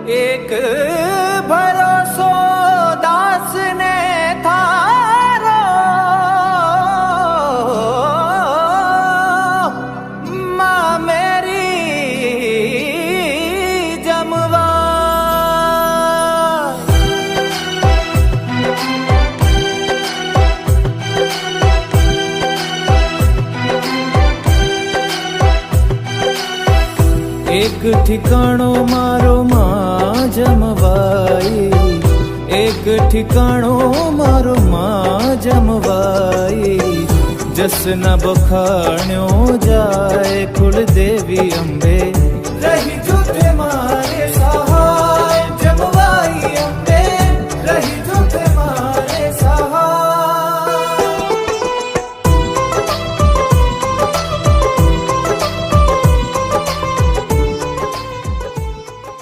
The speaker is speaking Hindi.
एक भरोसो दास ने थारो मां मेरी जमवा। एक ठिकाणो मारो मां जमवाई, एक ठिकाणो मारो मां जमवाई। जस न बखाण्यो जाए कुल देवी अंबे रही